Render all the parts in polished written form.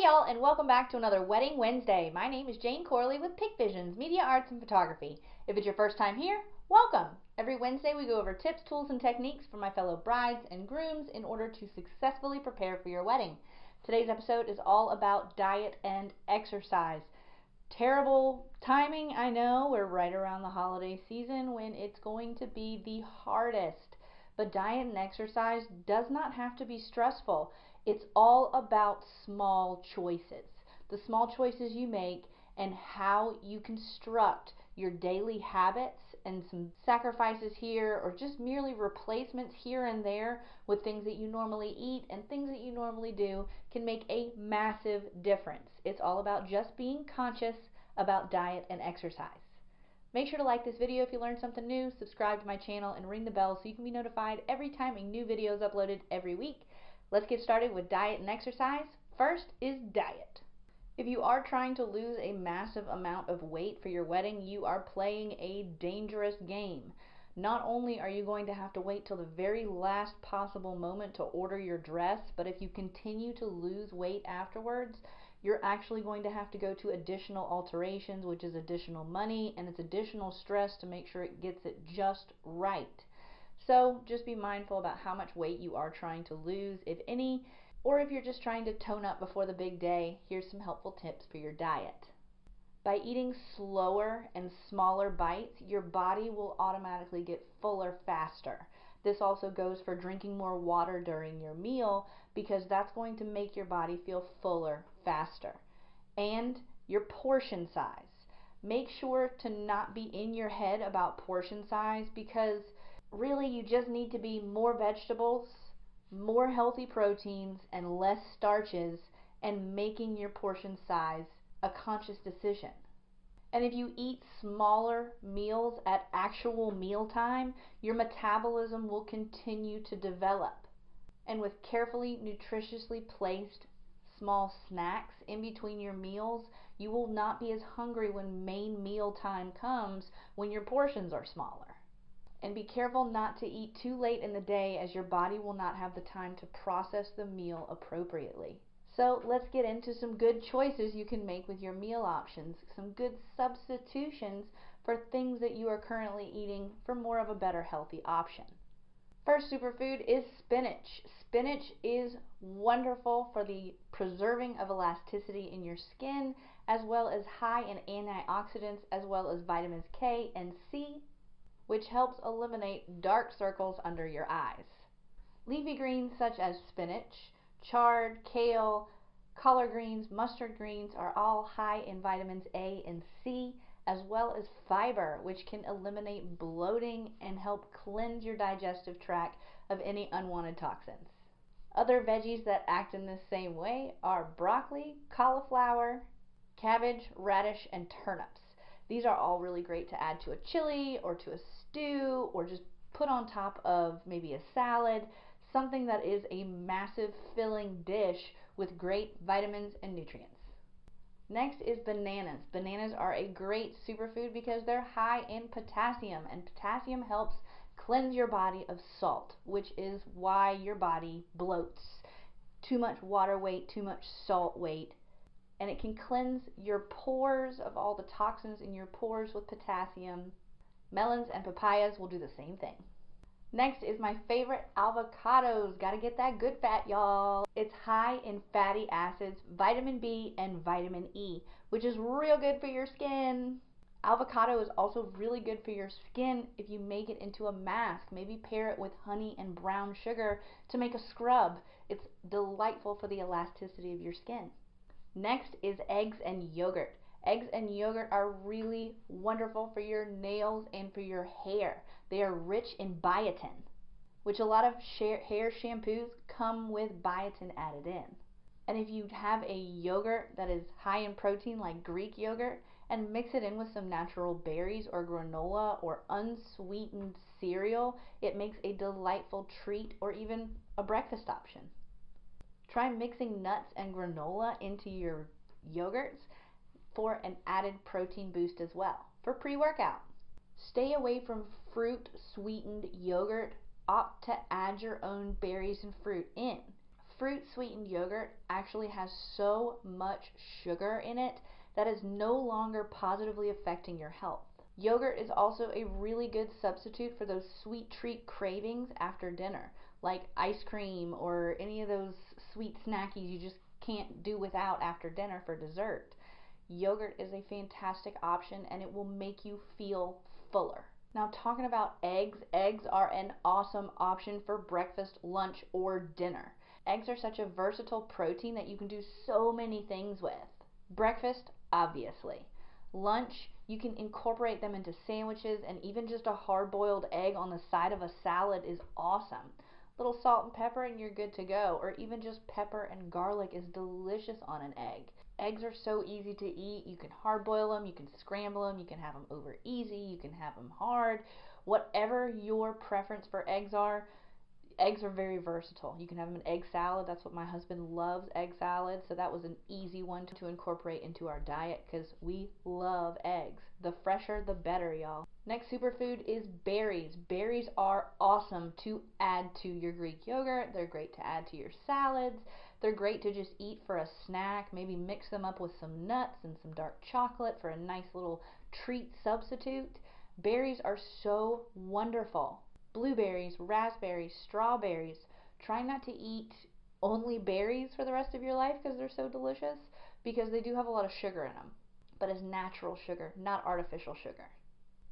y'all, and welcome back to another Wedding Wednesday. My name is Jane Corley with Pic Visions, Media Arts and Photography. If it's your first time here, welcome. Every Wednesday we go over tips, tools, and techniques for my fellow brides and grooms in order to successfully prepare for your wedding. Today's episode is all about diet and exercise. Terrible timing, I know. We're right around the holiday season when it's going to be the hardest. But diet and exercise does not have to be stressful. It's all about small choices. The small choices you make and how you construct your daily habits and some sacrifices here or just merely replacements here and there with things that you normally eat and things that you normally do can make a massive difference. It's all about just being conscious about diet and exercise. Make sure to like this video if you learned something new, subscribe to my channel, and ring the bell so you can be notified every time a new video is uploaded every week. Let's get started with diet and exercise. First is diet. If you are trying to lose a massive amount of weight for your wedding, you are playing a dangerous game. Not only are you going to have to wait till the very last possible moment to order your dress, but if you continue to lose weight afterwards, you're actually going to have to go to additional alterations, which is additional money, and it's additional stress to make sure it gets it just right. So just be mindful about how much weight you are trying to lose, if any, or if you're just trying to tone up before the big day, here's some helpful tips for your diet. By eating slower and smaller bites, your body will automatically get fuller faster. This also goes for drinking more water during your meal because that's going to make your body feel fuller faster. And your portion size. Make sure to not be in your head about portion size because really you just need to be more vegetables, more healthy proteins, and less starches, and making your portion size a conscious decision. And if you eat smaller meals at actual mealtime, your metabolism will continue to develop. And with carefully, nutritiously placed small snacks in between your meals, you will not be as hungry when main meal time comes when your portions are smaller. And be careful not to eat too late in the day as your body will not have the time to process the meal appropriately. So let's get into some good choices you can make with your meal options, some good substitutions for things that you are currently eating for more of a better healthy option. First superfood is spinach. Spinach is wonderful for the preserving of elasticity in your skin, as well as high in antioxidants, as well as vitamins K and C, which helps eliminate dark circles under your eyes. Leafy greens such as spinach, chard, kale, collard greens, mustard greens are all high in vitamins A and C, as well as fiber, which can eliminate bloating and help cleanse your digestive tract of any unwanted toxins. Other veggies that act in this same way are broccoli, cauliflower, cabbage, radish, and turnips. These are all really great to add to a chili or to a stew or just put on top of maybe a salad, something that is a massive filling dish with great vitamins and nutrients. Next is bananas. Bananas are a great superfood because they're high in potassium, and potassium helps cleanse your body of salt, which is why your body bloats. Too much water weight, too much salt weight. And it can cleanse your pores of all the toxins in your pores with potassium. Melons and papayas will do the same thing. Next is my favorite, avocados. Gotta get that good fat, y'all. It's high in fatty acids, vitamin B, and vitamin E, which is real good for your skin. Avocado is also really good for your skin if you make it into a mask. Maybe pair it with honey and brown sugar to make a scrub. It's delightful for the elasticity of your skin. Next is eggs and yogurt. Eggs and yogurt are really wonderful for your nails and for your hair. They are rich in biotin, which a lot of hair shampoos come with biotin added in. And if you have a yogurt that is high in protein like Greek yogurt and mix it in with some natural berries or granola or unsweetened cereal, it makes a delightful treat or even a breakfast option. Try mixing nuts and granola into your yogurts for an added protein boost as well, for pre-workout. Stay away from fruit sweetened yogurt. Opt to add your own berries and fruit in. Fruit sweetened yogurt actually has so much sugar in it that is no longer positively affecting your health. Yogurt is also a really good substitute for those sweet treat cravings after dinner, like ice cream or any of those sweet snackies you just can't do without after dinner for dessert. Yogurt is a fantastic option and it will make you feel fuller. Now, talking about eggs, eggs are an awesome option for breakfast, lunch, or dinner. Eggs are such a versatile protein that you can do so many things with. Breakfast, obviously. Lunch, you can incorporate them into sandwiches, and even just a hard-boiled egg on the side of a salad is awesome. Little salt and pepper and you're good to go, or even just pepper and garlic is delicious on an egg. Eggs are so easy to eat. You can hard boil them, you can scramble them, you can have them over easy, you can have them hard. Whatever your preference for eggs are very versatile. You can have them in egg salad. That's what my husband loves, egg salad. So that was an easy one to incorporate into our diet because we love eggs. The fresher, the better, y'all. Next superfood is berries. Berries are awesome to add to your Greek yogurt. They're great to add to your salads. They're great to just eat for a snack. Maybe mix them up with some nuts and some dark chocolate for a nice little treat substitute. Berries are so wonderful. Blueberries, raspberries, strawberries. Try not to eat only berries for the rest of your life because they're so delicious, because they do have a lot of sugar in them, but it's natural sugar, not artificial sugar.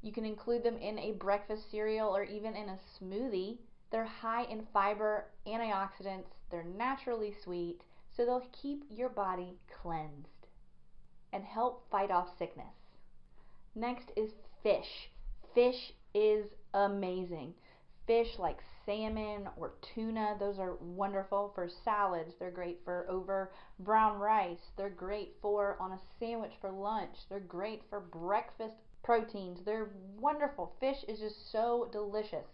You can include them in a breakfast cereal or even in a smoothie. They're high in fiber, antioxidants, they're naturally sweet, so they'll keep your body cleansed and help fight off sickness. Next is fish. Fish is amazing. Fish like salmon or tuna, those are wonderful for salads. They're great for over brown rice. They're great for on a sandwich for lunch. They're great for breakfast proteins. They're wonderful. Fish is just so delicious.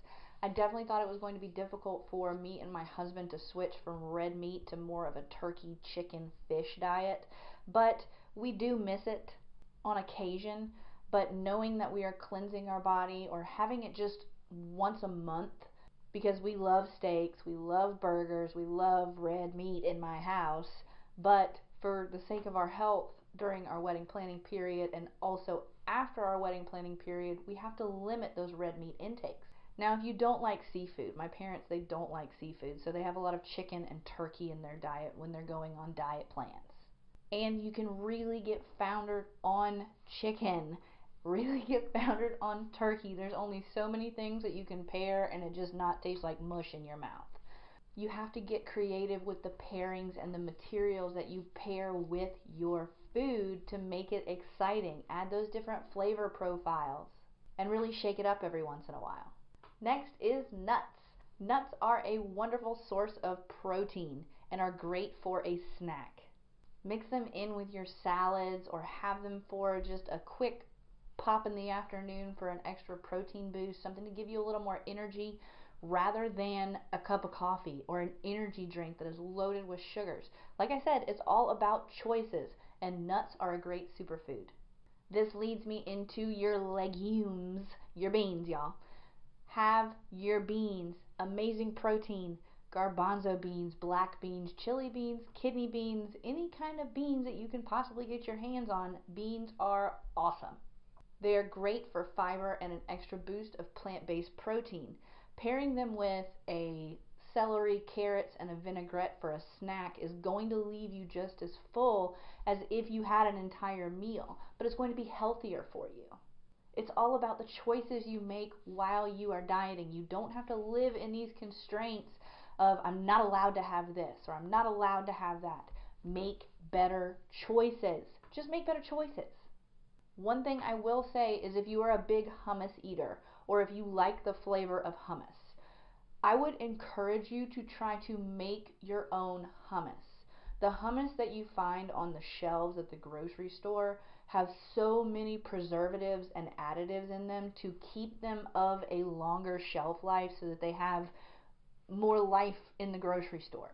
I definitely thought it was going to be difficult for me and my husband to switch from red meat to more of a turkey, chicken, fish diet, but we do miss it on occasion. But knowing that we are cleansing our body or having it just once a month, because we love steaks, we love burgers, we love red meat in my house, but for the sake of our health during our wedding planning period and also after our wedding planning period, we have to limit those red meat intakes. Now, if you don't like seafood, my parents, they don't like seafood, so they have a lot of chicken and turkey in their diet when they're going on diet plans. And you can really get foundered on chicken, really get foundered on turkey. There's only so many things that you can pair and it just not taste like mush in your mouth. You have to get creative with the pairings and the materials that you pair with your food to make it exciting. Add those different flavor profiles and really shake it up every once in a while. Next is nuts. Nuts are a wonderful source of protein and are great for a snack. Mix them in with your salads or have them for just a quick pop in the afternoon for an extra protein boost, something to give you a little more energy rather than a cup of coffee or an energy drink that is loaded with sugars. Like I said, it's all about choices, and nuts are a great superfood. This leads me into your legumes, your beans, y'all. Have your beans, amazing protein, garbanzo beans, black beans, chili beans, kidney beans, any kind of beans that you can possibly get your hands on. Beans are awesome. They are great for fiber and an extra boost of plant-based protein. Pairing them with a celery, carrots, and a vinaigrette for a snack is going to leave you just as full as if you had an entire meal, but it's going to be healthier for you. It's all about the choices you make while you are dieting. You don't have to live in these constraints of I'm not allowed to have this or I'm not allowed to have that. Make better choices. Just make better choices. One thing I will say is if you are a big hummus eater or if you like the flavor of hummus, I would encourage you to try to make your own hummus. The hummus that you find on the shelves at the grocery store have so many preservatives and additives in them to keep them of a longer shelf life so that they have more life in the grocery stores.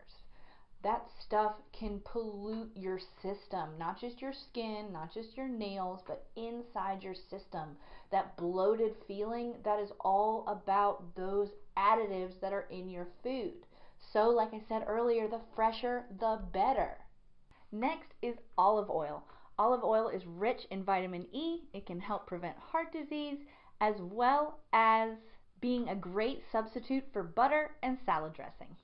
That stuff can pollute your system, not just your skin, not just your nails, but inside your system. That bloated feeling, that is all about those additives that are in your food. So like I said earlier, the fresher, the better. Next is olive oil. Olive oil is rich in vitamin E. It can help prevent heart disease as well as being a great substitute for butter and salad dressing.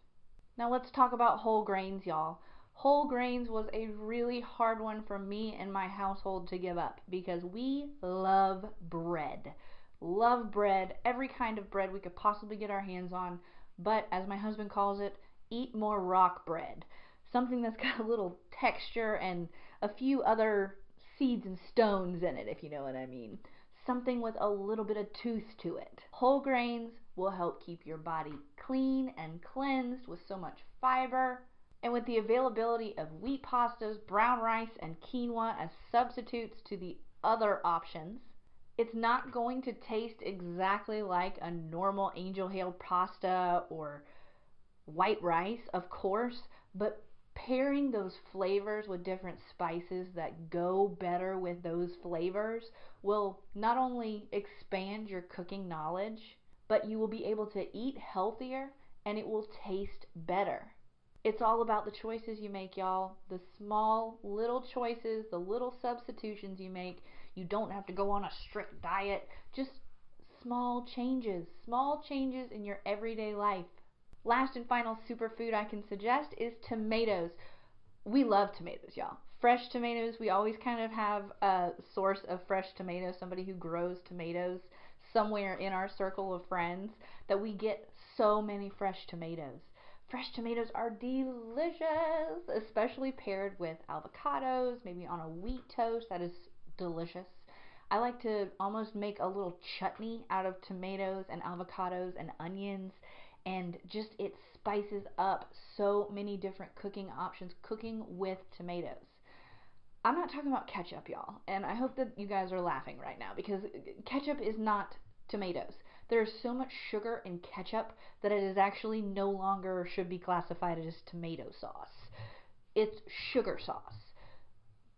Now let's talk about whole grains, y'all. Whole grains was a really hard one for me and my household to give up because we love bread. Love bread, every kind of bread we could possibly get our hands on, but as my husband calls it, eat more rock bread. Something that's got a little texture and a few other seeds and stones in it, if you know what I mean. Something with a little bit of tooth to it. Whole grains will help keep your body clean and cleansed with so much fiber. And with the availability of wheat pastas, brown rice, and quinoa as substitutes to the other options, it's not going to taste exactly like a normal angel hail pasta or white rice, of course, but pairing those flavors with different spices that go better with those flavors will not only expand your cooking knowledge, but you will be able to eat healthier and it will taste better. It's all about the choices you make, y'all. The small little choices, the little substitutions you make. You don't have to go on a strict diet. Just small changes in your everyday life. Last and final superfood I can suggest is tomatoes. We love tomatoes, y'all. Fresh tomatoes, we always kind of have a source of fresh tomatoes, somebody who grows tomatoes somewhere in our circle of friends that we get so many fresh tomatoes. Fresh tomatoes are delicious, especially paired with avocados, maybe on a wheat toast. That is delicious. I like to almost make a little chutney out of tomatoes and avocados and onions, and just it spices up so many different cooking options, cooking with tomatoes. I'm not talking about ketchup, y'all, and I hope that you guys are laughing right now because ketchup is not tomatoes. There is so much sugar in ketchup that it is actually no longer should be classified as tomato sauce. It's sugar sauce.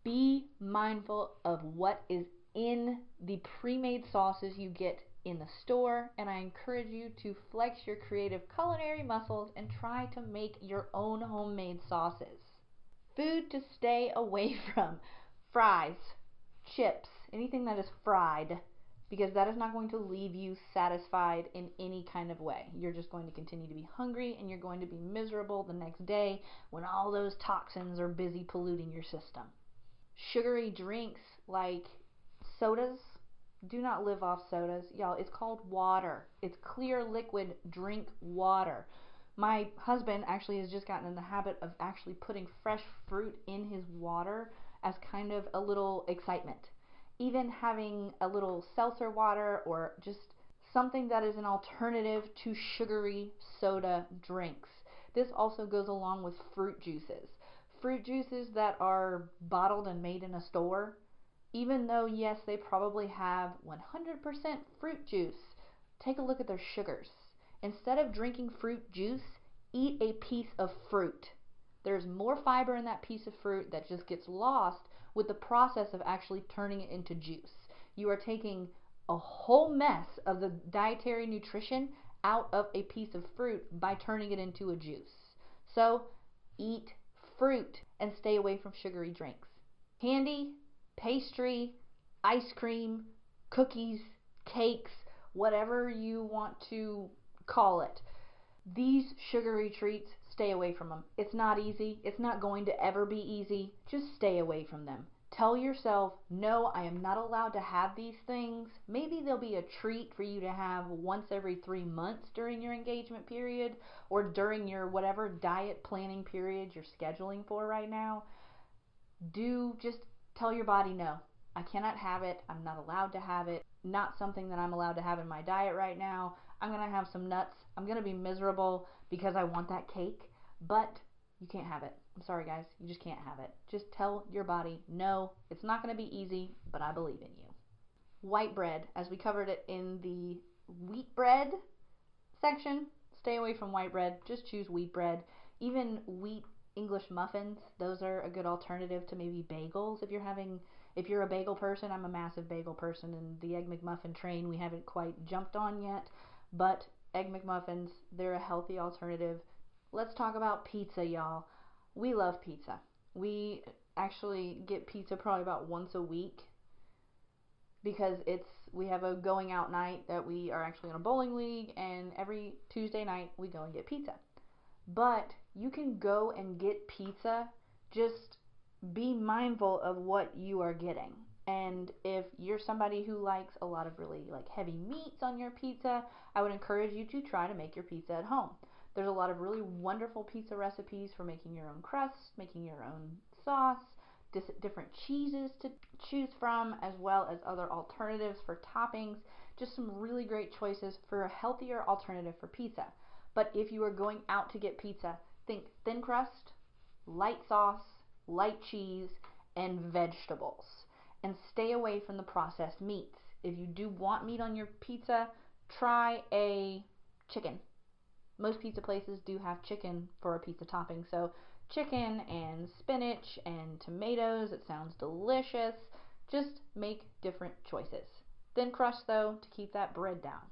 Be mindful of what is in the pre-made sauces you get in the store, and I encourage you to flex your creative culinary muscles and try to make your own homemade sauces. Food to stay away from: fries, chips, anything that is fried, because that is not going to leave you satisfied in any kind of way. You're just going to continue to be hungry and you're going to be miserable the next day when all those toxins are busy polluting your system. Sugary drinks like sodas, do not live off sodas. Y'all, it's called water. It's clear liquid. Drink water. My husband actually has just gotten in the habit of actually putting fresh fruit in his water as kind of a little excitement. Even having a little seltzer water or just something that is an alternative to sugary soda drinks. This also goes along with fruit juices. Fruit juices that are bottled and made in a store, even though yes, they probably have 100% fruit juice, take a look at their sugars. Instead of drinking fruit juice, eat a piece of fruit. There's more fiber in that piece of fruit that just gets lost with the process of actually turning it into juice. You are taking a whole mess of the dietary nutrition out of a piece of fruit by turning it into a juice. So eat fruit and stay away from sugary drinks. Candy, pastry, ice cream, cookies, cakes, whatever you want to call it. These sugary treats, stay away from them. It's not easy. It's not going to ever be easy. Just stay away from them. Tell yourself, no, I am not allowed to have these things. Maybe they'll be a treat for you to have once every 3 months during your engagement period or during your whatever diet planning period you're scheduling for right now. Do just tell your body, no, I cannot have it. I'm not allowed to have it. Not something that I'm allowed to have in my diet right now. I'm going to have some nuts. I'm going to be miserable because I want that cake, but you can't have it. I'm sorry, guys. You just can't have it. Just tell your body, no, it's not going to be easy, but I believe in you. White bread, as we covered it in the wheat bread section, stay away from white bread. Just choose wheat bread. Even wheat English muffins, those are a good alternative to maybe bagels. If you're a bagel person, I'm a massive bagel person, and the Egg McMuffin train we haven't quite jumped on yet, but Egg McMuffins, they're a healthy alternative Let's talk about pizza, y'all. We love pizza. We actually get pizza probably about once a week because we have a going out night that we are actually in a bowling league, and every Tuesday night we go and get pizza. But you can go and get pizza, just be mindful of what you are getting. And if you're somebody who likes a lot of really like heavy meats on your pizza, I would encourage you to try to make your pizza at home. There's a lot of really wonderful pizza recipes for making your own crust, making your own sauce, different cheeses to choose from, as well as other alternatives for toppings. Just some really great choices for a healthier alternative for pizza. But if you are going out to get pizza, think thin crust, light sauce, light cheese, and vegetables. And stay away from the processed meats. If you do want meat on your pizza, try a chicken. Most pizza places do have chicken for a pizza topping, so chicken and spinach and tomatoes, it sounds delicious. Just make different choices. Thin crust though, to keep that bread down.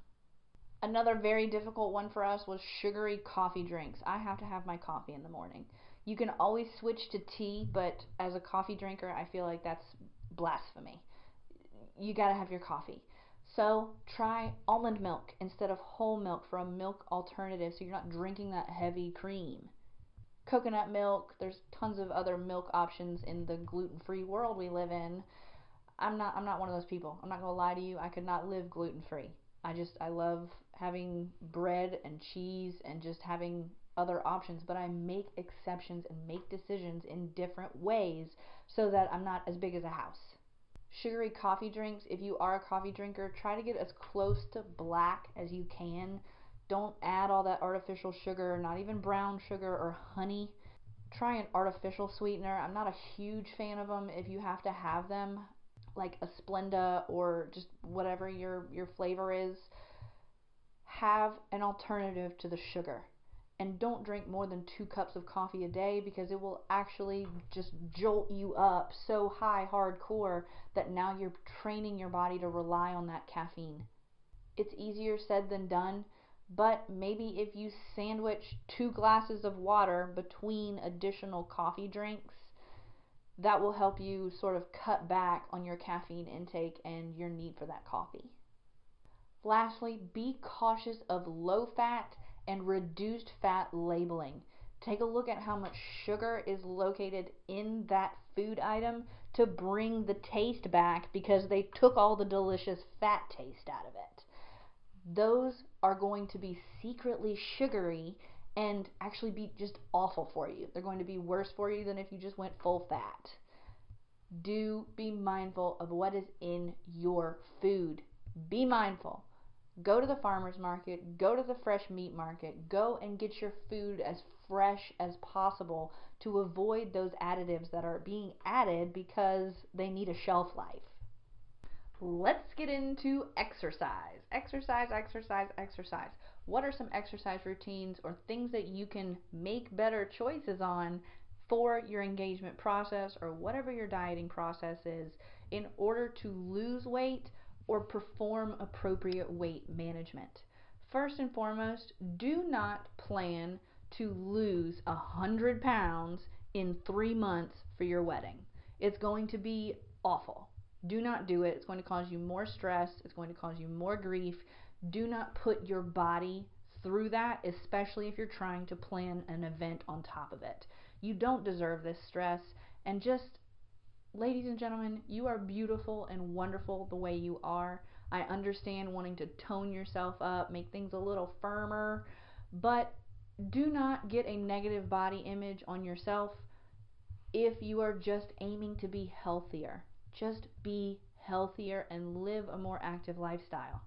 Another very difficult one for us was sugary coffee drinks. I have to have my coffee in the morning. You can always switch to tea, but as a coffee drinker, I feel like that's blasphemy. You gotta have your coffee. So try almond milk instead of whole milk for a milk alternative, so you're not drinking that heavy cream. Coconut milk, there's tons of other milk options in the gluten-free world we live in. I'm not one of those people. I'm not gonna lie to you. I could not live gluten-free. I love having bread and cheese and just having other options, but I make exceptions and make decisions in different ways so that I'm not as big as a house. Sugary coffee drinks, if you are a coffee drinker, try to get as close to black as you can. Don't add all that artificial sugar, not even brown sugar or honey. Try an artificial sweetener. I'm not a huge fan of them if you have to have them, like a Splenda or just whatever your flavor is. Have an alternative to the sugar. And don't drink more than 2 cups of coffee a day, because it will actually just jolt you up so high hardcore that now you're training your body to rely on that caffeine. It's easier said than done, but maybe if you sandwich 2 glasses of water between additional coffee drinks, that will help you sort of cut back on your caffeine intake and your need for that coffee. Lastly, be cautious of low fat and reduced fat labeling. Take a look at how much sugar is located in that food item to bring the taste back, because they took all the delicious fat taste out of it. Those are going to be secretly sugary and actually be just awful for you. They're going to be worse for you than if you just went full fat. Do be mindful of what is in your food. Be mindful. Go to the farmer's market, go to the fresh meat market, go and get your food as fresh as possible to avoid those additives that are being added because they need a shelf life. Let's get into exercise. Exercise, exercise, exercise. What are some exercise routines or things that you can make better choices on for your engagement process or whatever your dieting process is in order to lose weight or perform appropriate weight management? First and foremost, do not plan to lose 100 pounds in 3 months for your wedding. It's going to be awful. Do not do it. It's going to cause you more stress. It's going to cause you more grief. Do not put your body through that, especially if you're trying to plan an event on top of it. You don't deserve this stress. And just, ladies and gentlemen, you are beautiful and wonderful the way you are. I understand wanting to tone yourself up, make things a little firmer, but do not get a negative body image on yourself if you are just aiming to be healthier. Just be healthier and live a more active lifestyle.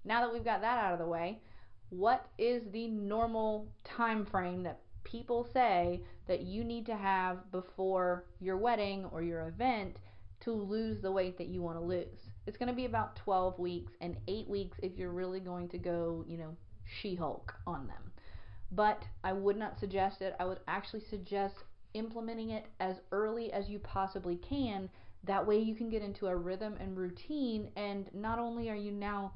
Now that we've got that out of the way, what is the normal time frame that people say that you need to have before your wedding or your event to lose the weight that you want to lose? It's going to be about 12 weeks and 8 weeks if you're really going to go, She-Hulk on them. But I would not suggest it. I would actually suggest implementing it as early as you possibly can. That way you can get into a rhythm and routine, and not only are you now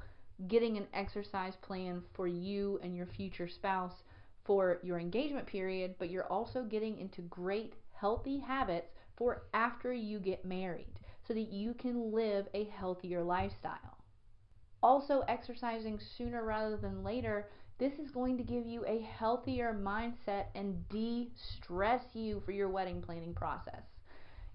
getting an exercise plan for you and your future spouse for your engagement period, but you're also getting into great healthy habits for after you get married so that you can live a healthier lifestyle. Also, exercising sooner rather than later, this is going to give you a healthier mindset and de-stress you for your wedding planning process.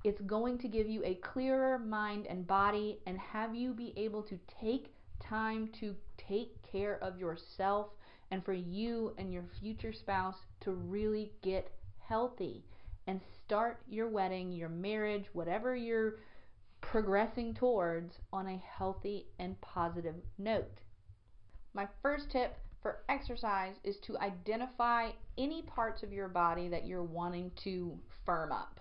It's going to give you a clearer mind and body and have you be able to take time to take care of yourself and for you and your future spouse to really get healthy and start your wedding, your marriage, whatever you're progressing towards, on a healthy and positive note. My first tip for exercise is to identify any parts of your body that you're wanting to firm up.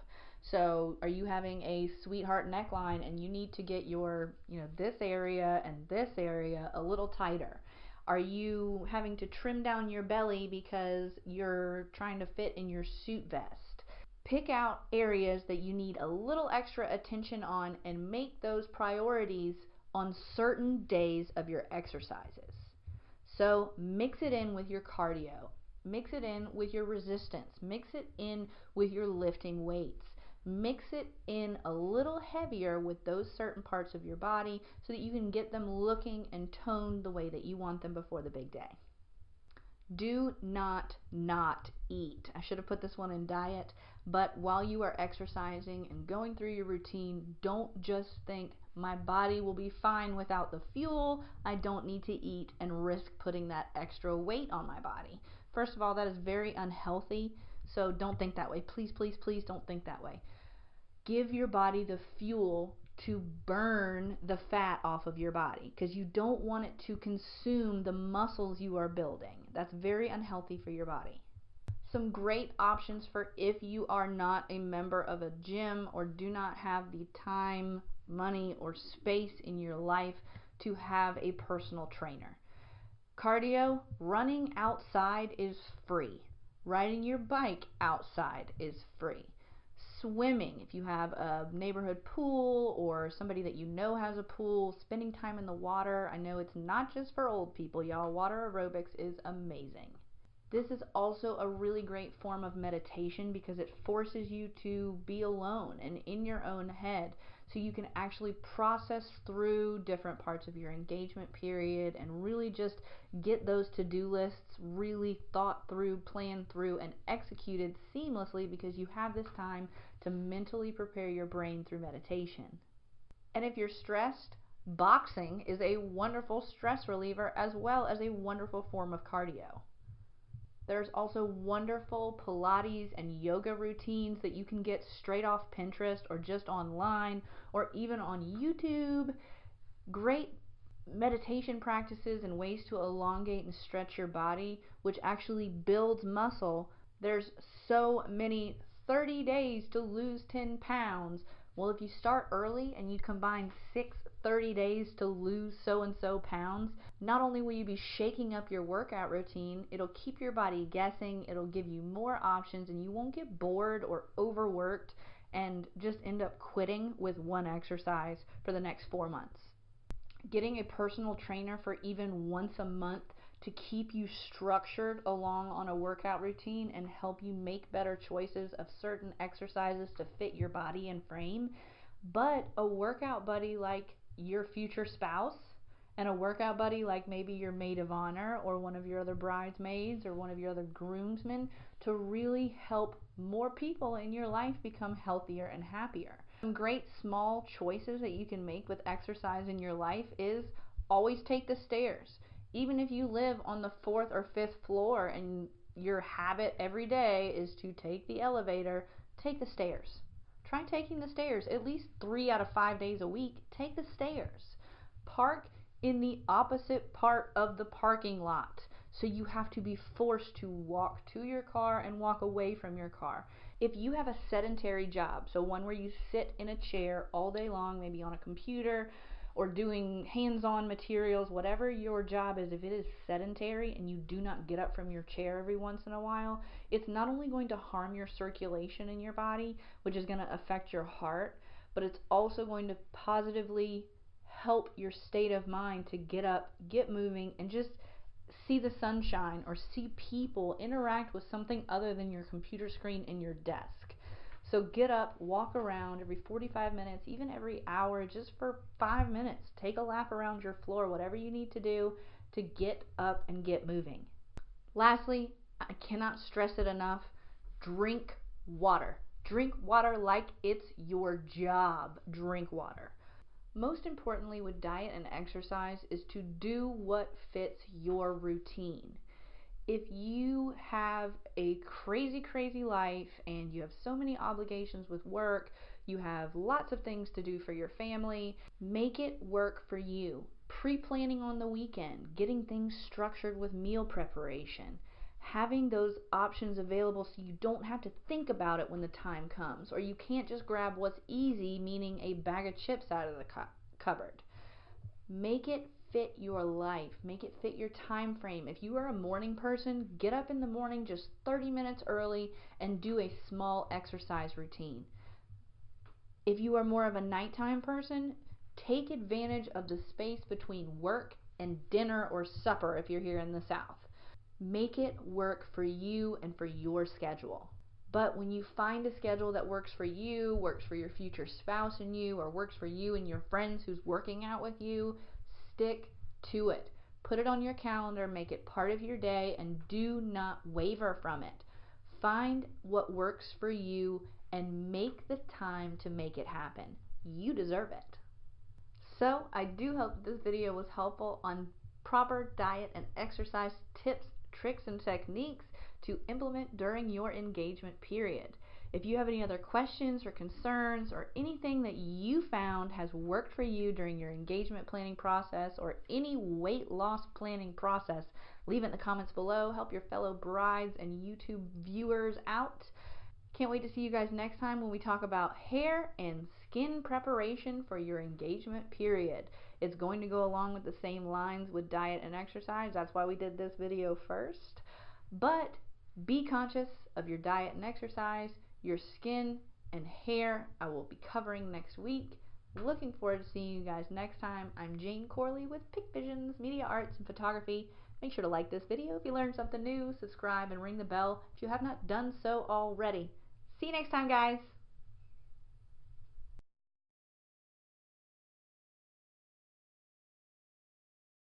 So are you having a sweetheart neckline and you need to get your, this area and this area a little tighter? Are you having to trim down your belly because you're trying to fit in your suit vest? Pick out areas that you need a little extra attention on and make those priorities on certain days of your exercises. So mix it in with your cardio, mix it in with your resistance, mix it in with your lifting weights, mix it in a little heavier with those certain parts of your body so that you can get them looking and toned the way that you want them before the big day. Do not eat. I should have put this one in diet, but while you are exercising and going through your routine, don't just think my body will be fine without the fuel. I don't need to eat and risk putting that extra weight on my body. First of all, that is very unhealthy, so don't think that way. Please, please, please don't think that way. Give your body the fuel to burn the fat off of your body because you don't want it to consume the muscles you are building. That's very unhealthy for your body. Some great options for if you are not a member of a gym or do not have the time, money, or space in your life to have a personal trainer. Cardio, running outside is free. Riding your bike outside is free. Swimming, if you have a neighborhood pool or somebody that you know has a pool, spending time in the water. I know it's not just for old people, y'all. Water aerobics is amazing. This is also a really great form of meditation because it forces you to be alone and in your own head so you can actually process through different parts of your engagement period and really just get those to-do lists really thought through, planned through, and executed seamlessly because you have this time to mentally prepare your brain through meditation. And if you're stressed, boxing is a wonderful stress reliever as well as a wonderful form of cardio. There's also wonderful Pilates and yoga routines that you can get straight off Pinterest or just online or even on YouTube. Great meditation practices and ways to elongate and stretch your body, which actually builds muscle. There's so many 30 days to lose 10 pounds. Well, if you start early and you combine 6 30 days to lose so and so pounds, not only will you be shaking up your workout routine, it'll keep your body guessing, it'll give you more options, and you won't get bored or overworked and just end up quitting with one exercise for the next 4 months. Getting a personal trainer for even once a month to keep you structured along on a workout routine and help you make better choices of certain exercises to fit your body and frame. But a workout buddy like your future spouse and a workout buddy like maybe your maid of honor or one of your other bridesmaids or one of your other groomsmen to really help more people in your life become healthier and happier. Some great small choices that you can make with exercise in your life is always take the stairs. Even if you live on the 4th or 5th floor and your habit every day is to take the elevator, take the stairs. Try taking the stairs at least 3 out of 5 days a week. Take the stairs. Park in the opposite part of the parking lot. So you have to be forced to walk to your car and walk away from your car. If you have a sedentary job, so one where you sit in a chair all day long, maybe on a computer or doing hands-on materials, whatever your job is, if it is sedentary and you do not get up from your chair every once in a while, it's not only going to harm your circulation in your body, which is going to affect your heart, but it's also going to positively help your state of mind to get up, get moving, and just see the sunshine or see people interact with something other than your computer screen and your desk. So get up, walk around every 45 minutes, even every hour, just for 5 minutes. Take a lap around your floor, whatever you need to do to get up and get moving. Lastly, I cannot stress it enough, drink water. Drink water like it's your job. Drink water. Most importantly with diet and exercise is to do what fits your routine. If you have a crazy life and you have so many obligations with work, you have lots of things to do for your family, make it work for you. Pre-planning on the weekend, getting things structured with meal preparation, having those options available so you don't have to think about it when the time comes, or you can't just grab what's easy, meaning a bag of chips out of the cupboard. Make it fit your life. Make it fit your time frame. If you are a morning person, get up in the morning just 30 minutes early and do a small exercise routine. If you are more of a nighttime person, take advantage of the space between work and dinner or supper if you're here in the South. Make it work for you and for your schedule. But when you find a schedule that works for you, works for your future spouse and you, or works for you and your friends who's working out with you, stick to it. Put it on your calendar, make it part of your day, and do not waver from it. Find what works for you and make the time to make it happen. You deserve it. So I do hope this video was helpful on proper diet and exercise tips, tricks, and techniques to implement during your engagement period. If you have any other questions or concerns or anything that you found has worked for you during your engagement planning process or any weight loss planning process, leave it in the comments below. Help your fellow brides and YouTube viewers out. Can't wait to see you guys next time when we talk about hair and skin preparation for your engagement period. It's going to go along with the same lines with diet and exercise. That's why we did this video first. But be conscious of your diet and exercise, your skin and hair. I will be covering next week. Looking forward to seeing you guys next time. I'm Jane Corley with Pick Visions, Media Arts and Photography. Make sure to like this video if you learned something new, subscribe and ring the bell if you have not done so already. See you next time, guys.